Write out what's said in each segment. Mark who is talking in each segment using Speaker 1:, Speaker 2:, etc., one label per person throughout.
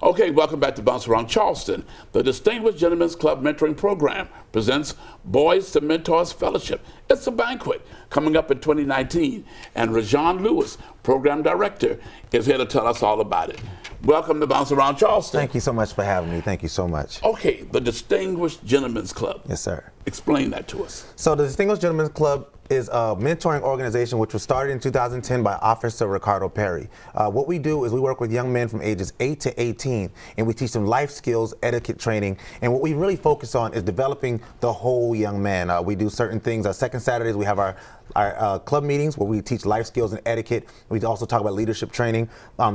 Speaker 1: Okay, welcome back to Bounce Around Charleston. The Distinguished Gentlemen's Club Mentoring Program presents Boys to Mentors Fellowship. It's a banquet coming up in 2019, and Rajon Lewis, Program Director, is here to tell us all about it. Welcome to Bounce Around Charleston.
Speaker 2: Thank you so much for having me. Thank you so much.
Speaker 1: Okay, the Distinguished Gentlemen's Club.
Speaker 2: Yes, sir.
Speaker 1: Explain that to us.
Speaker 2: So the Distinguished Gentlemen's Club is a mentoring organization which was started in 2010 by Officer Ricardo Perry. What we do is we work with young men from ages 8 to 18, and we teach them life skills, etiquette training, and what we really focus on is developing the whole young man. We do certain things. Second Saturdays we have our club meetings where we teach life skills and etiquette. We also talk about leadership training.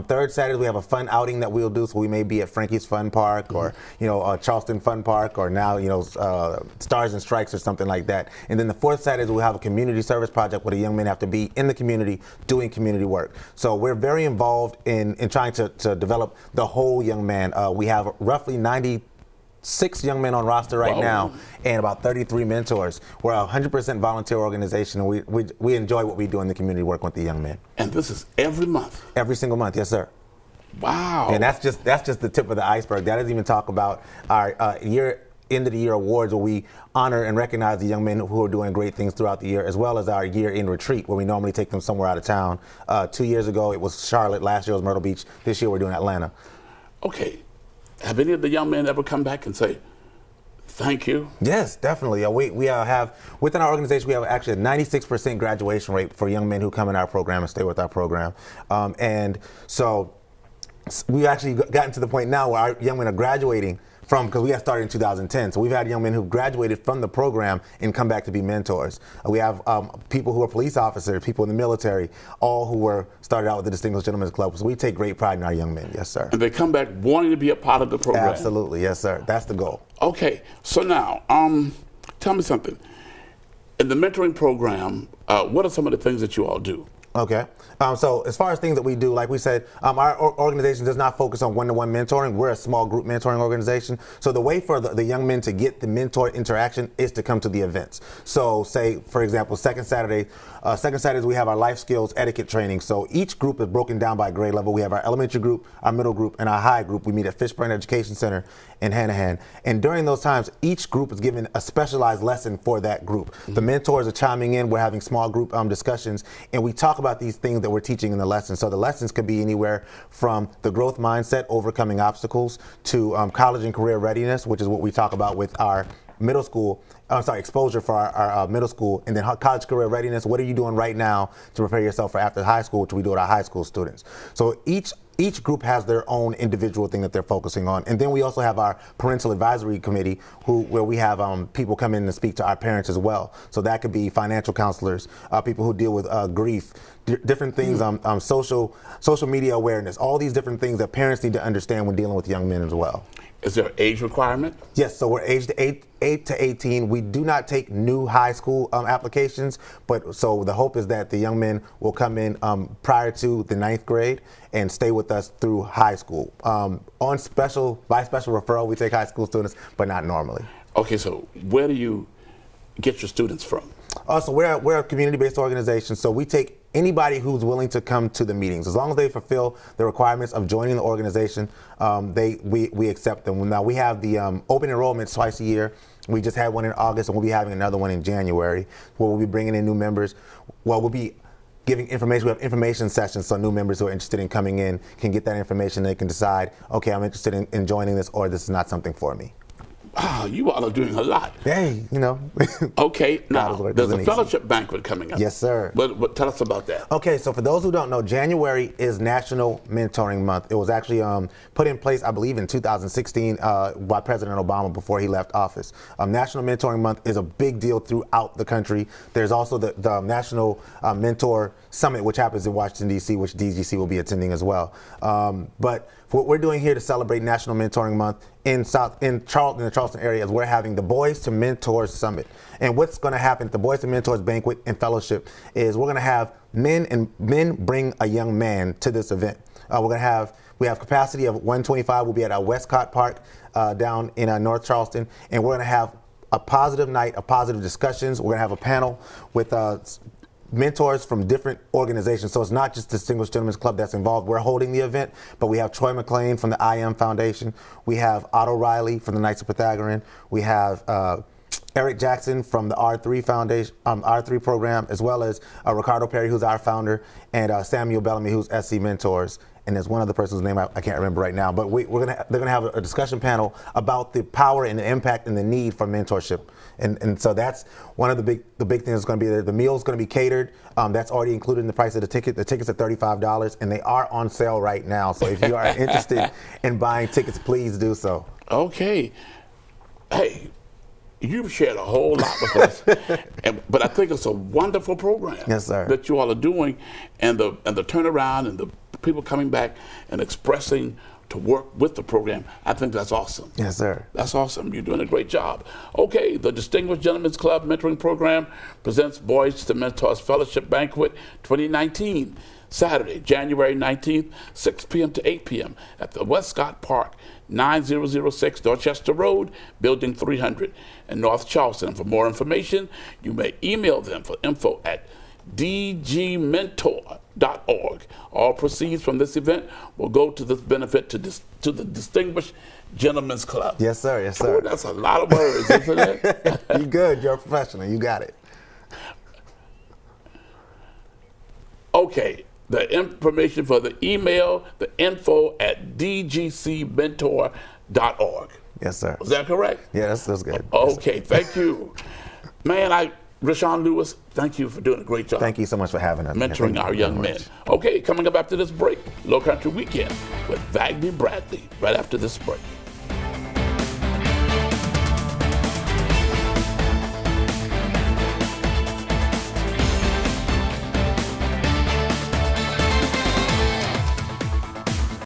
Speaker 2: Third Saturdays we have a fun outing that we'll do, so we may be at Frankie's Fun Park or Charleston Fun Park, or now Stars and Strikes or something like that. And then the fourth Saturdays we'll have a community service project where the young men have to be in the community doing community work. So we're very involved in trying to develop the whole young man. We have roughly 96 young men on roster right now, and about 33 mentors. We're a 100% volunteer organization, and we enjoy what we do in the community work with the young men.
Speaker 1: And this is every month?
Speaker 2: Every single month, yes, sir.
Speaker 1: Wow.
Speaker 2: And that's just the tip of the iceberg. That doesn't even talk about our end of the year awards, where we honor and recognize the young men who are doing great things throughout the year, as well as our year-end retreat, where we normally take them somewhere out of town. 2 years ago it was Charlotte, last year was Myrtle Beach, this year we're doing Atlanta.
Speaker 1: Okay. Have any of the young men ever come back and say, thank you?
Speaker 2: Yes, definitely. We have, within our organization, we have actually a 96% graduation rate for young men who come in our program and stay with our program. And so we actually gotten to the point now where our young men are graduating because we got started in 2010. So we've had young men who graduated from the program and come back to be mentors. We have people who are police officers, people in the military, all who were started out with the Distinguished Gentlemen's Club. So we take great pride in our young men, yes, sir. And
Speaker 1: they come back wanting to be a part of the program?
Speaker 2: Absolutely, yes, sir. That's the goal.
Speaker 1: Okay, so now, tell me something. In the mentoring program, what are some of the things that you all do?
Speaker 2: Okay. So as far as things that we do, like we said, our organization does not focus on one-to-one mentoring. We're a small group mentoring organization. So the way for the young men to get the mentor interaction is to come to the events. So say, for example, second Saturdays we have our life skills etiquette training. So each group is broken down by grade level. We have our elementary group, our middle group, and our high group. We meet at Fishburne Education Center in Hanahan. And during those times, each group is given a specialized lesson for that group. Mm-hmm. The mentors are chiming in. We're having small group discussions, and we talk about these things that we're teaching in the lessons. So the lessons could be anywhere from the growth mindset, overcoming obstacles, to college and career readiness, which is what we talk about with our middle school, exposure for our middle school, and then college career readiness. What are you doing right now to prepare yourself for after high school, which we do with our high school students. So each group has their own individual thing that they're focusing on. And then we also have our parental advisory committee where we have people come in and speak to our parents as well. So that could be financial counselors, people who deal with grief, different things, social media awareness, all these different things that parents need to understand when dealing with young men as well.
Speaker 1: Is there an age requirement?
Speaker 2: Yes, so we're aged 8 to 18. We do not take new high school applications, but so the hope is that the young men will come in prior to the 9th grade and stay with us through high school. By special referral, we take high school students, but not normally.
Speaker 1: Okay, so where do you get your students from?
Speaker 2: So we're a community-based organization, so we take anybody who's willing to come to the meetings. As long as they fulfill the requirements of joining the organization, we accept them. Now we have the open enrollment twice a year. We just had one in August, and we'll be having another one in January, where we'll be bringing in new members. Well, we'll be giving information. We have information sessions, so new members who are interested in coming in can get that information. They can decide, okay, I'm interested in joining this, or this is not something for me.
Speaker 1: Wow, you all are doing a lot.
Speaker 2: Hey,
Speaker 1: Okay, now there's a fellowship banquet coming up.
Speaker 2: Yes, sir.
Speaker 1: But tell us about that.
Speaker 2: Okay, so for those who don't know, January is National Mentoring Month. It was actually put in place, I believe, in 2016 by President Obama before he left office. National Mentoring Month is a big deal throughout the country. There's also the National Mentor Summit, which happens in Washington, D.C., which DGC will be attending as well. But what we're doing here to celebrate National Mentoring Month in the Charleston area is we're having the Boys to Mentors Summit. And what's going to happen at the Boys to Mentors Banquet and Fellowship is we're going to have men bring a young man to this event. We have capacity of 125. We'll be at our Westcott Park down in North Charleston, and we're going to have a positive night of positive discussions. We're going to have a panel with mentors from different organizations. So it's not just Distinguished Gentlemen's Club that's involved. We're holding the event, but we have Troy McClain from the IM Foundation. We have Otto Riley from the Knights of Pythagorean. We have Eric Jackson from the R3 Foundation, R3 program, as well as Ricardo Perry, who's our founder, and Samuel Bellamy, who's SC Mentors. And there's one other person's name I can't remember right now. But they're gonna have a discussion panel about the power and the impact and the need for mentorship. And so that's one of the big things that's going to be there. The meal's going to be catered. That's already included in the price of the ticket. The tickets are $35, and they are on sale right now. So if you are interested in buying tickets, please do so. Okay.
Speaker 1: Hey, you've shared a whole lot with us, but I think it's a wonderful program.
Speaker 2: Yes, sir.
Speaker 1: That you all are doing, and the turnaround and the people coming back and expressing to work with the program. I think that's awesome.
Speaker 2: Yes, sir.
Speaker 1: That's awesome. You're doing a great job. Okay, the Distinguished Gentlemen's Club Mentoring Program presents Boys to Mentors Fellowship Banquet 2019, Saturday, January 19th, 6 p.m. to 8 p.m. at the Westcott Park, 9006 Dorchester Road, Building 300 in North Charleston. For more information, you may email them for info@dgmentor.org. All proceeds from this event will go to this benefit to the Distinguished Gentlemen's Club.
Speaker 2: Yes, sir. Yes, sir.
Speaker 1: Boy, that's a lot of words, isn't it?
Speaker 2: You good. You're a professional. You got it.
Speaker 1: Okay. The information for the email, the info@dgcmentor.org.
Speaker 2: Yes, sir.
Speaker 1: Is that correct?
Speaker 2: Yeah, that's good.
Speaker 1: Okay, thank you. Man, Rashawn Lewis, thank you for doing a great job.
Speaker 2: Thank you so much for having us.
Speaker 1: Mentoring our young men. Okay, coming up after this break, Low Country Weekend with Wagner Bradley, right after this break.